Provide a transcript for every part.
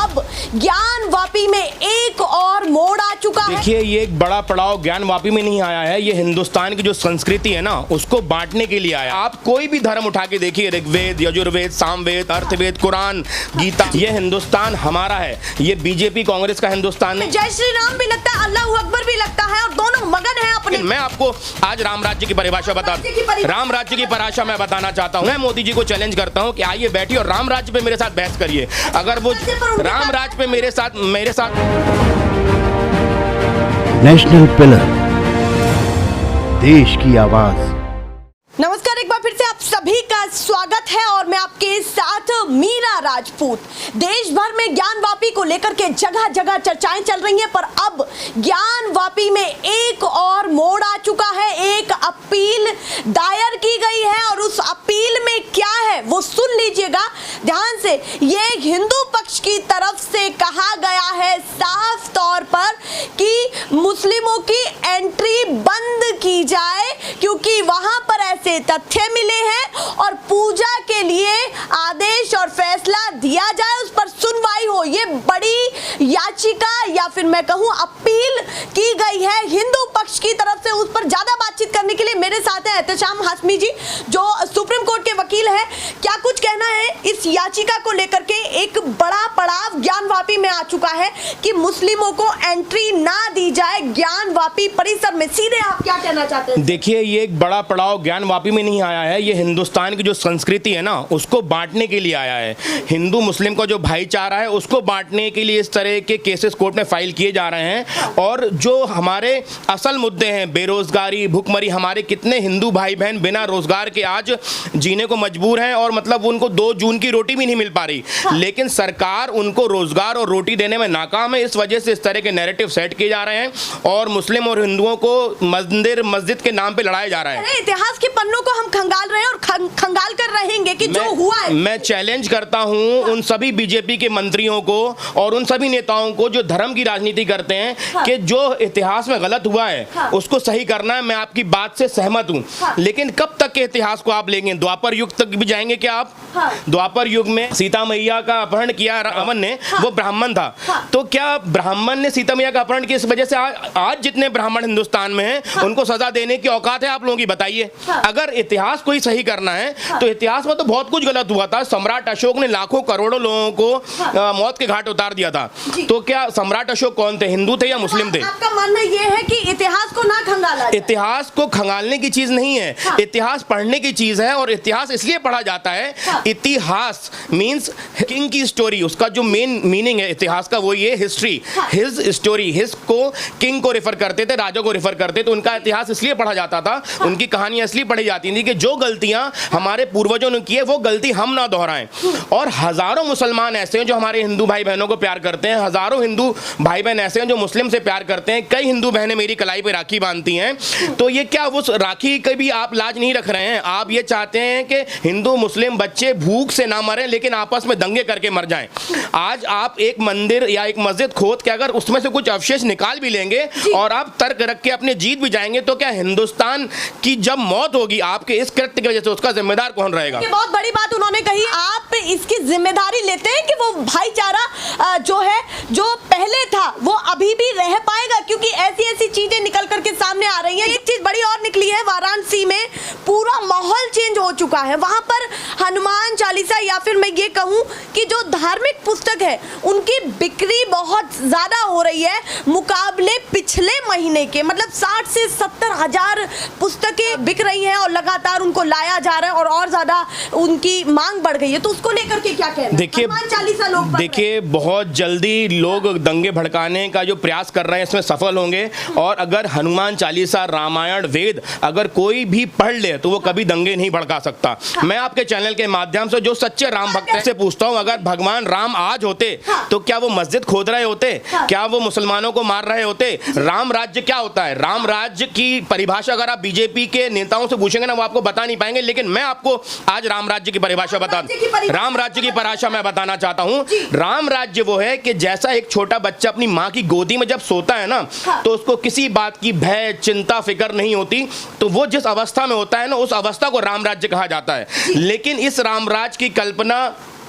अब ज्ञानवापी में एक और मोड़ आ चुका है। देखिए, ये एक बड़ा पड़ाव ज्ञानवापी में नहीं आया है, ये हिंदुस्तान की जो संस्कृति है ना उसको बांटने के लिए आया। आप कोई भी धर्म उठा के देखिए, ऋग्वेद, यजुर्वेद, सामवेद, अर्थवेद, कुरान, गीता, ये हिंदुस्तान हमारा है, ये बीजेपी कांग्रेस का हिंदुस्तान नहीं। जय श्री राम भी लगता है, अल्लाह अकबर भी लगता है और दोनों मगन है अपने। मैं आपको आज राम राज्य की परिभाषा राम राज्य की परिभाषा मैं बताना चाहता हूँ। मैं मोदी जी को चैलेंज करता हूँ कि आइए बैठिए और राम राज्य पे मेरे साथ बहस करिए। अगर वो राम राज्य पे मेरे साथ नेशनल पिलर, देश की आवाज। नमस्कार, एक बार फिर से आप सभी का स्वागत है और मैं आपके साथ मीरा राजपूत। देश भर में ज्ञानवापी को लेकर के जगह जगह चर्चाएं चल रही हैं, पर अब ज्ञानवापी में एक और मोड़ आ चुका है। एक अपील दायर की गई है और उस अपील में क्या है वो सुन लीजिएगा ध्यान से। ये हिंदू पक्ष की तरफ से कहा गया है साफ तौर पर कि मुस्लिमों की एंट्री बंद की जाए, क्योंकि वहां पर ऐसे तथ्य मिले हैं और पूजा के लिए आदेश और फैसला दिया जाए, उस पर सुनवाई हो। ये बड़ी याचिका या फिर मैं कहूं अपील की गई है हिंदू पक्ष की तरफ से। उस पर ज्यादा बातचीत करने के लिए मेरे साथ हैं एहतशाम हाशमी जी, जो सुप्रीम कोर्ट के वकील हैं। क्या कुछ कहना है इस याचिका को लेकर के? एक बड़ा पड़ाव ज्ञानवापी में आ चुका है कि मुस्लिमों को एंट्री ना दी जाए ज्ञानवापी परिसर में। सीधे आप क्या कहना चाहते हैं? देखिए, ये एक बड़ा पड़ाव ज्ञानवापी में नहीं आया है, ये हिंदुस्तान की जो संस्कृति है ना उसको बांटने के लिए आया है। हिंदू मुस्लिम का जो भाईचारा है उसको बांटने के लिए इस तरह के केसेस कोर्ट में फाइल किए जा रहे हैं। और जो हमारे असल मुद्दे हैं, बेरोजगारी, भुखमरी, हमारे कितने हिंदू भाई बहन बिना रोजगार के आज जीने को मजबूर हैं और मतलब उनको 2 जून की रोटी भी नहीं मिल पा रही, लेकिन सरकार उनको रोजगार और रोटी देने में नाकाम है। इस वजह से इस तरह के नैरेटिव सेट किए जा रहे हैं और मुस्लिम और हिंदुओं को मंदिर मस्जिद के नाम पे लड़ाया जा रहा है। इतिहास के पन्नों को हम खंगाल रहे हैं और खंगाल कर रहेंगे कि जो हुआ है। मैं चैलेंज करता हूं उन सभी बीजेपी के मंत्रियों को और उन सभी नेताओं को जो धर्म की राजनीति करते हैं कि जो इतिहास में गलत हुआ है उसको सही करना है। मैं आपकी बात से सहमत हूं, लेकिन कब तक के इतिहास को आप लेंगे? द्वापर युग तक भी जाएंगे क्या आप? द्वापर युग में सीता मैया का अपहरण किया रावण ने, वो ब्राह्मण था, तो क्या ब्राह्मण ने सीता मैया का अपहरण किया? इस वजह से आज जितने ब्राह्मण हिंदुस्तान में हैं उनको सजा देने की औकात है आप लोगों की? बताइए। अगर इतिहास को ही सही करना है तो इतिहास में तो बहुत कुछ गलत हुआ था। सम्राट अशोक ने लाखों करोड़ों लोगों को मौत के घाट उतार दिया था, तो क्या सम्राट अशोक कौन थे, हिंदू थे या मुस्लिम थे? आपका मानना यह है कि इतिहास को ना खंगाला जाए? इतिहास को खंगालने की चीज नहीं है, इतिहास पढ़ने की चीज है। और इतिहास इसलिए पढ़ा जाता है, इतिहास मींस किंग की स्टोरी, उसका जो मेन मीनिंग है इतिहास का वो ये हिस्ट्री, हिज स्टोरी। हिज को किंग को रेफर करते थे, राजा को रेफर करते थे। उनका इतिहास इसलिए पढ़ा जाता था, उनकी कहानियां इसलिए पढ़ी जाती थी कि जो गलतियां हमारे पूर्वजों ने की है वो गलती हम ना दोहराएं। और हजारों मुसलमान ऐसे हैं जो हमारे हिंदू भाई बहनों को प्यार करते हैं, हजारों हिंदू भाई बहन ऐसे हैं जो मुस्लिम से प्यार करते हैं। कई हिंदू बहनें मेरी कलाई पे राखी बांधती हैं, तो ये क्या वो राखी की भी आप लाज नहीं रख रहे हैं? आप ये चाहते हैं कि हिंदू मुस्लिम बच्चे भूख से ना मरें लेकिन आपस में दंगे करके मर जाएं। आज आप एक मंदिर या एक मस्जिद खोद के अगर उसमें से कुछ अवशेष निकाल भी लेंगे और आप तर्क रख के अपने जीत भी जाएंगे, तो क्या हिंदुस्तान की जब मौत होगी आपके इस कृत्य की वजह से उसका जिम्मेदार कौन रहेगा? ये बहुत बड़ी बात उन्होंने कही। आप इसकी जिम्मेदारी लेते हैं कि वो भाईचारा जो है, जो पहले था वो अभी भी रह पाएगा? क्योंकि ऐसी चीजें निकल करके सामने आ रही हैं। एक चीज बड़ी और निकली है, वाराणसी में पूरा माहौल चेंज हो चुका है। वहां पर हनुमान चालीसा या फिर मैं ये कहूं कि जो धार्मिक पुस्तक है उनकी बिक्री बहुत ज्यादा हो रही है मुकाबले पिछले महीने के। मतलब 60 से 70 हजार पुस्तकें बिक रही हैं और लगातार उनको लाया जा रहा है और ज्यादा उनकी मांग बढ़ गई है। तो उसको लेकर के क्या कहना? देखिए बहुत जल्दी लोग दंगे भड़काने का जो प्रयास कर रहे हैं इसमें सफल होंगे। और अगर हनुमान चालीसा, रामायण, वेद अगर कोई भी पढ़ ले तो वो कभी दंगे नहीं भड़का सकता। मैं आपके चैनल के माध्यम से जो सच्चे राम भक्त से पूछता हूं, अगर भगवान राम आज होते तो क्या वो मस्जिद खोद रहे होते? क्या वो मुसलमानों को मार रहे होते? राम राज्य क्या होता है? राम राज्य की परिभाषा अगर आप बीजेपी के नेताओं से पूछेंगे ना वो आपको बता नहीं पाएंगे, लेकिन मैं आपको आज राम राज्य की परिभाषा राम राज्य की परिभाषा मैं बताना चाहता हूं। राम राज्य वो है कि जैसा एक छोटा बच्चा अपनी मां की गोदी में जब सोता है ना तो उसको किसी बात की भय, चिंता, फिक्र नहीं होती, तो वो जिस अवस्था में होता है ना उस अवस्था को राम राज्य कहा जाता है। लेकिन इस राम राज्य की कल्पना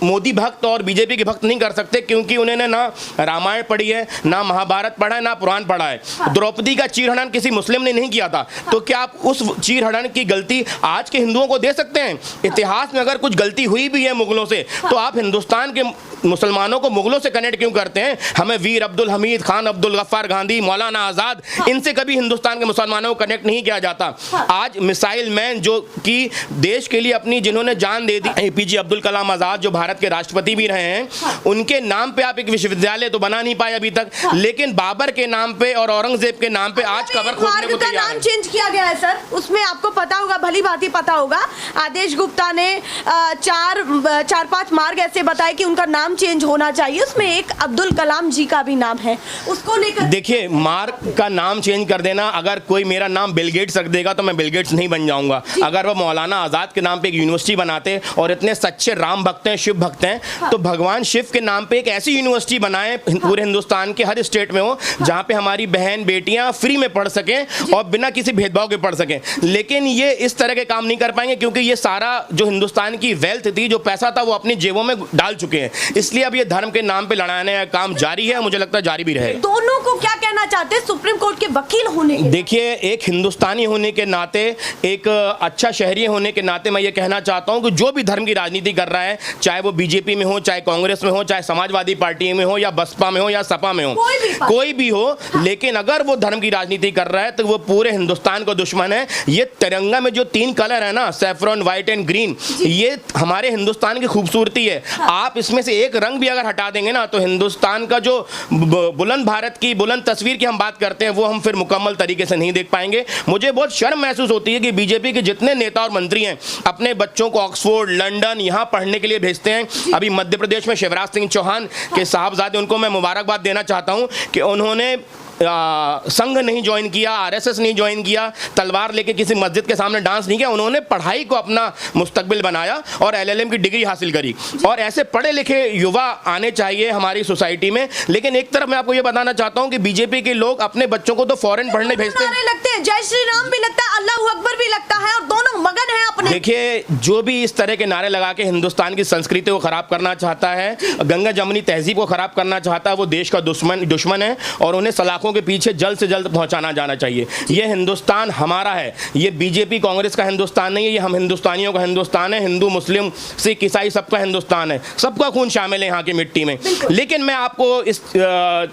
मोदी भक्त और बीजेपी के भक्त नहीं कर सकते, क्योंकि उन्होंने ना रामायण पढ़ी है, ना महाभारत पढ़ा है, ना पुराण पढ़ा है। द्रौपदी का चीरहरण किसी मुस्लिम ने नहीं किया था, तो क्या आप उस चीरहरण की गलती आज के हिंदुओं को दे सकते हैं? इतिहास में अगर कुछ गलती हुई भी है मुगलों से, तो आप हिंदुस्तान के मुसलमानों को मुगलों से कनेक्ट क्यों करते हैं? हमें वीर अब्दुल हमीद खान, अब्दुल गफ्फार गांधी, मौलाना आज़ाद, इनसे कभी हिंदुस्तान के मुसलमानों को कनेक्ट नहीं किया जाता। आज मिसाइल मैन जो कि देश के लिए अपनी जिन्होंने जान दे दी, एपीजे अब्दुल कलाम आज़ाद जो भारत के राष्ट्रपति भी रहे हैं, उनके नाम पे आप एक विश्वविद्यालय तो बना नहीं पाए अभी तक, लेकिन बाबर के नाम पे और औरंगजेब के नाम पे आज कबर खोदने को तैयार है। नाम चेंज किया गया है सर, उसमें आपको पता होगा, भली भांति पता होगा। आदेश गुप्ता ने 4-5 मार्ग ऐसे बताए कि उनका नाम चेंज होना चाहिए, उसमें एक अब्दुल कलाम जी का भी नाम है, उसको लेकर देखिए मार्ग का नाम चेंज कर देना, अगर कोई मेरा नाम बिल गेट्स रख देगा तो मैं बिल गेट्स नहीं बन जाऊंगा। अगर वो मौलाना आज़ाद के नाम पे एक यूनिवर्सिटी बनाते और इतने सच्चे राम भक्त हैं, शिव भक्त हैं, तो भगवान शिव के नाम पे एक ऐसी यूनिवर्सिटी बनाए पूरे हिंदुस्तान के हर स्टेट में हो, जहां पे हमारी बहन बेटियां फ्री में पढ़ सकें और बिना किसी भेदभाव के पढ़ सकें। लेकिन ये इस तरह के काम नहीं कर पाएंगे, क्योंकि ये सारा जो हिंदुस्तान की वेल्थ थी, जो पैसा था, वो अपनी जेबों में डाल चुके हैं। इसलिए अब ये धर्म के नाम पे लड़ाने का काम जारी है, मुझे लगता है जारी भी रहेगा। दोनों को क्या कहना चाहते हैं सुप्रीम कोर्ट के वकील होने के? देखिए, एक हिंदुस्तानी होने के नाते, एक अच्छा शहरी होने के नाते मैं ये कहना चाहता हूं कि जो भी धर्म की राजनीति कर रहा है, चाहे वो बीजेपी में हो, चाहे कांग्रेस में हो, चाहे समाजवादी पार्टी में हो, या बसपा में हो, या सपा में हो, कोई भी हो, लेकिन अगर वो धर्म की राजनीति कर रहा है तो वो पूरे हिंदुस्तान का दुश्मन है। ये तिरंगा में जो 3 कलर है ना, सैफरन, व्हाइट एंड ग्रीन, ये हमारे हिंदुस्तान की खूबसूरती है। आप इसमें से एक रंग भी अगर हटा देंगे ना, तो हिंदुस्तान का जो बुलंद भारत की बुलंद तस्वीर की हम बात करते हैं, वो हम फिर मुकम्मल तरीके से नहीं देख पाएंगे। मुझे बहुत शर्म महसूस होती है कि बीजेपी के जितने नेता और मंत्री हैं, अपने बच्चों को ऑक्सफोर्ड, लंदन, यहाँ पढ़ने के लिए भेजते हैं। अभी मध्य प्रदेश में शिवराज सिंह चौहान के साहबजादे, उनको मैं मुबारकबाद देना चाहता हूँ कि उन्होंने संघ नहीं ज्वाइन किया, आरएसएस नहीं ज्वाइन किया, तलवार लेके किसी मस्जिद के सामने डांस नहीं किया, उन्होंने पढ़ाई को अपना मुस्तकबिल बनाया और एलएलएम की डिग्री हासिल करी। और ऐसे पढ़े लिखे युवा आने चाहिए हमारी सोसाइटी में। लेकिन एक तरफ मैं आपको ये बताना चाहता हूँ कि बीजेपी के लोग अपने बच्चों को तो फॉरेन पढ़ने भेजते हैं, लगते हैं, जय श्री राम भी लगता है, अल्लाह अकबर भी लगता है, और दोनों मगन है अपने। देखिए, जो भी इस तरह के नारे लगा के हिंदुस्तान की संस्कृति को खराब करना चाहता है, गंगा जमुनी तहजीब को खराब करना चाहता है, वो देश का दुश्मन है और उन्हें सलाखों के पीछे जल्द से जल्द पहुंचाना जाना चाहिए। ये हिंदुस्तान हमारा है, ये बीजेपी कांग्रेस का हिंदुस्तान नहीं है, ये हम हिंदुस्तानियों का हिंदुस्तान है। हिंदू, मुस्लिम, सिख, ईसाई, सबका हिंदुस्तान है, सबका खून शामिल है यहाँ की मिट्टी में। लेकिन मैं आपको इस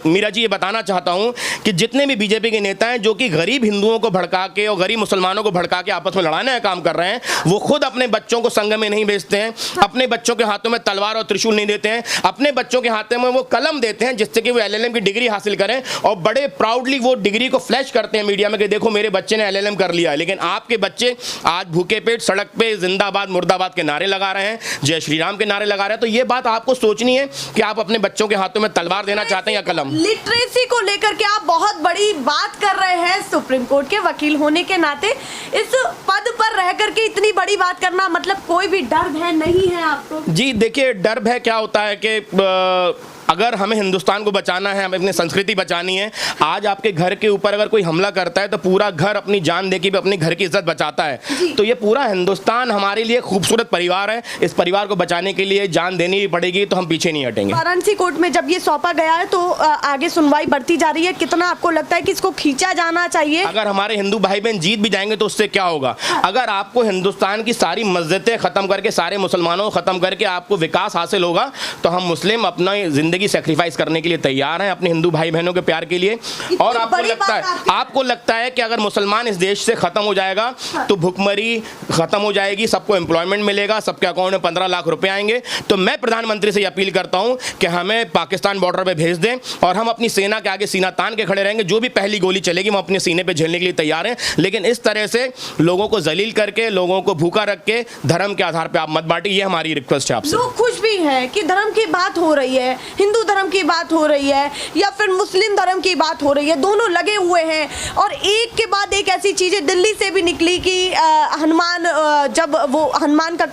मीरा जी ये बताना चाहता हूँ कि जितने भी बीजेपी के नेता हैं जो कि गरीब हिंदुओं को भड़का के और गरीब मुसलमानों को भड़का के आपस में लड़ाने का काम कर रहे हैं, वो खुद अपने बच्चों को संघ में नहीं भेजते हैं, अपने बच्चों के हाथों में तलवार और त्रिशूल नहीं देते हैं, अपने बच्चों के हाथों में वो कलम देते हैं जिससे कि वो एलएलएम की डिग्री हासिल करें, और बड़े प्राउडली वो डिग्री को फ्लैश करते हैं मीडिया में कि देखो मेरे बच्चे ने एलएलएम कर लिया है। लेकिन आपके बच्चे आज भूखे पेट सड़क पे जिंदाबाद मुर्दाबाद के नारे लगा रहे हैं, जय श्री राम के नारे लगा रहे हैं। तो ये बात आपको सोचनी है कि आप अपने बच्चों के हाथों में तलवार देना चाहते हैं या कलम। लिटरेसी को लेकर के आप बहुत बड़ी बात कर रहे हैं, सुप्रीम कोर्ट के वकील होने के नाते इस पद पर रह करके इतनी बड़ी बात करना, मतलब कोई भी डर भय नहीं है आपको? जी देखिए, डर भय क्या होता है कि अगर हमें हिंदुस्तान को बचाना है, हमें अपनी संस्कृति बचानी है, आज आपके घर के ऊपर अगर कोई हमला करता है तो पूरा घर अपनी जान देके भी अपने घर की इज्जत बचाता है। तो ये पूरा हिंदुस्तान हमारे लिए खूबसूरत परिवार है, इस परिवार को बचाने के लिए जान देनी भी पड़ेगी, तो हम पीछे नहीं हटेंगे। वाराणसी कोर्ट में जब ये सौंपा गया है तो आगे सुनवाई बढ़ती जा रही है, कितना आपको लगता है कि इसको खींचा जाना चाहिए? अगर हमारे हिंदू भाई बहन जीत भी जाएंगे तो उससे क्या होगा? अगर आपको हिंदुस्तान की सारी मस्जिदें खत्म करके, सारे मुसलमानों को खत्म करके आपको विकास हासिल होगा, तो हम मुस्लिम अपना जिंदगी सेक्रीफाइस करने के लिए तैयार हैं अपने हिंदू भाई बहनों के प्यार के लिए। और आपको लगता है कि अगर मुसलमान इस देश से खत्म हो जाएगा तो भुखमरी खत्म हो जाएगी, सबको एम्प्लॉयमेंट मिलेगा, सबके अकाउंट में 15 लाख रुपए आएंगे? तो मैं प्रधानमंत्री से अपील करता हूं कि हमें पाकिस्तान बॉर्डर पे भेज दें और हम अपनी सेना के आगे सीना तान के खड़े रहेंगे, जो भी पहली गोली चलेगी हम अपने सीने पे झेलने के लिए तैयार हैं। लेकिन इस तरह से लोगों को जलील करके, लोगों को भूखा रख के धर्म के आधार पर आप मत बांटिए, ये हमारी रिक्वेस्ट है आपसे। लोग खुश भी हैं कि धर्म की बात हो रही है, हिंदू धर्म की बात हो रही है या फिर मुस्लिम धर्म की बात हो रही है, दोनों लगे हुए हैं। और एक के बाद एक ऐसी चीजें दिल्ली से भी निकली कि हनुमान, जब वो हनुमान का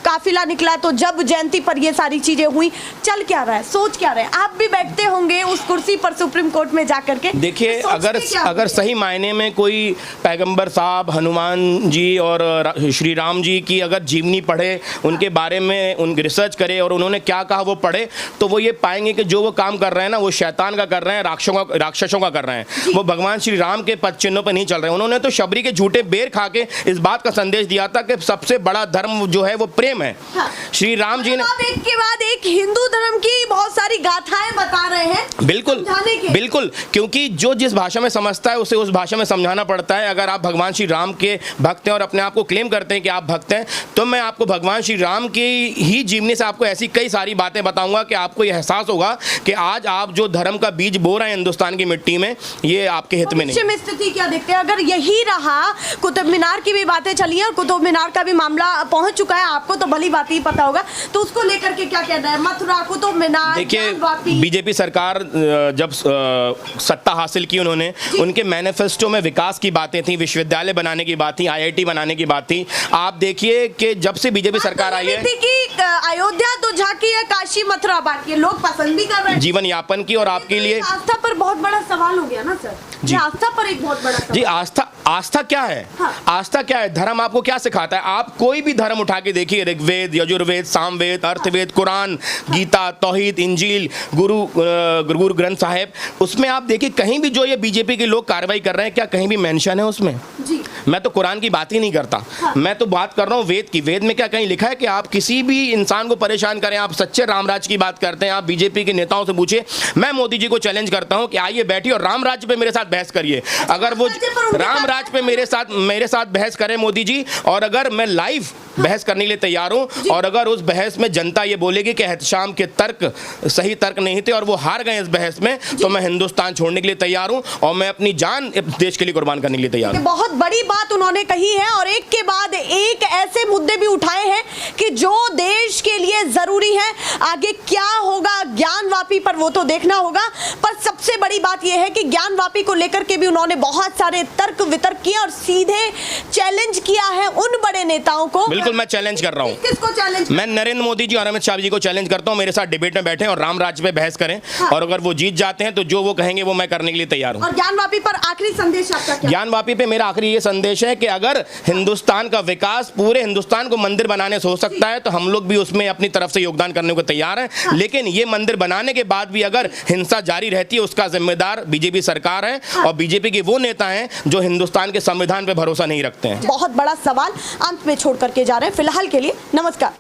काफिला निकला तो जब जयंती पर ये सारी चीजें हुई। चल क्या रहा है, सोच क्या रहे हैं? आप भी बैठते होंगे उस कुर्सी पर सुप्रीम कोर्ट में जाकर के। देखिए, अगर सही मायने में कोई पैगंबर साहब, हनुमान जी और श्री राम जी की अगर जीवनी पढ़े, उनके बारे में उनकी रिसर्च करे और उन्होंने क्या कहा वो पढ़े, तो वो ये पाएंगे कि जो वो काम कर रहे हैं ना, वो शैतान का कर रहे हैं, राक्षसों का कर रहे हैं। वो भगवान श्री राम के पद चिन्हों पर नहीं चल रहे हैं। उन्होंने तो शबरी के झूठे बेर खा के इस बात का संदेश दिया था कि सबसे बड़ा धर्म जो है वो प्रेम है। श्री राम जी ने एक के बाद एक हिंदू धर्म की बहुत सारी गाथाएं बता रहे हैं। बिल्कुल बिल्कुल, क्योंकि जो जिस भाषा में समझता है उसे उस भाषा में समझाना पड़ता है। अगर आप भगवान श्री राम के भक्त हैं और अपने आप को क्लेम करते हैं कि आप भक्त हैं, तो मैं आपको भगवान श्री राम की ही जीवनी से आपको ऐसी कई सारी बातें बताऊंगा कि आपको यह एहसास होगा कि आज आप जो धर्म का बीज बो रहे हैं हिंदुस्तान की मिट्टी में, ये आपके हित में नहीं। स्थिति क्या देखते हैं अगर यही रहा? कुतुब मीनार की भी बातें चली हैं और कुतुब मीनार का भी मामला पहुंच चुका है, आपको तो भली बात ही पता होगा, तो उसको लेकर के क्या कहना है? मथुरा, कुतुब मीनार। देखिए, बीजेपी सरकार जब सत्ता हासिल की, उन्होंने उनके मैनिफेस्टो में विकास की बातें थी, विश्वविद्यालय बनाने की बात थी, IIT बनाने की बात थी। आप देखिए कि जब से बीजेपी सरकार आई है कि अयोध्या तो झांकी है, काशी मथुरा बाकी है, लोग पसंद भी कर रहे हैं जीवन यापन की। और आपके लिए आस्था पर बहुत बड़ा सवाल हो गया ना सर जी? आस्था पर एक बहुत बड़ा सवाल। जी, आस्था क्या है? हाँ। आस्था क्या है? धर्म आपको क्या सिखाता है? आप कोई भी धर्म उठा के देखिए, ऋग्वेद, यजुर्वेद, सामवेद, अर्थवेद, कुरान, गीता, तौहीद, इंजील, गुरु ग्रंथ साहिब, उसमें आप देखिए कहीं भी जो ये बीजेपी के लोग कार्रवाई कर रहे हैं, क्या कहीं भी मेंशन है उसमें? जी। मैं तो कुरान की बात ही नहीं करता। हाँ। मैं तो बात कर रहा हूँ वेद की। वेद में क्या कहीं लिखा है कि आप किसी भी इंसान को परेशान करें? आप सच्चे रामराज की बात करते हैं, आप बीजेपी के नेताओं से पूछिए। मैं मोदी जी को चैलेंज करता हूं कि आइए बैठिए और रामराज पे मेरे साथ बहस करिए। अगर वो रामराज पे मेरे साथ बहस करें मोदी जी, और अगर मैं लाइव बहस करने के लिए तैयार हूं, और अगर उस बहस में जनता ये बोलेगी कि एहतशाम के तर्क सही तर्क नहीं थे और वो हार गए इस बहस में, तो मैं हिंदुस्तान छोड़ने के लिए तैयार हूं और मैं अपनी जान देश के लिए कुर्बान करने के लिए तैयार हूं। बहुत बड़ी बात उन्होंने कही है और एक के बाद एक ऐसे मुद्दे भी उठाए हैं कि जो देश के लिए जरूरी है। आगे क्या होगा ज्ञानवापी पर वो तो देखना होगा, पर सबसे बड़ी बात यह है कि ज्ञानवापी को लेकर के भी उन्होंने बहुत सारे तर्क वितर्क किए और सीधे चैलेंज किया है उन बड़े नेताओं को। बिल्कुल, मैं चैलेंज कर रहा हूं। किसको चैलेंज? मैं नरेंद्र मोदी जी और अमित शाह जी को चैलेंज करता हूं, मेरे साथ डिबेट में बैठे और रामराज पे बहस करें। हाँ। और अगर वो जीत जाते हैं तो जो वो कहेंगे वो मैं करने के लिए तैयार हूं। और ज्ञानवापी पर आखिरी संदेश आपका क्या? ज्ञानवापी पे मेरा आखिरी ये संदेश है कि अगर हिंदुस्तान का विकास पूरे हिंदुस्तान को मंदिर बनाने से हो सकता है, तो हम लोग भी उसमें अपनी तरफ से योगदान करने को तैयार हैं। हाँ। लेकिन ये मंदिर बनाने के बाद भी अगर हिंसा जारी रहती है, उसका जिम्मेदार बीजेपी सरकार है। हाँ। और बीजेपी के वो नेता हैं जो हिंदुस्तान के संविधान पे भरोसा नहीं रखते हैं। बहुत बड़ा सवाल अंत में छोड़ करके जा रहे हैं। फिलहाल के लिए नमस्कार।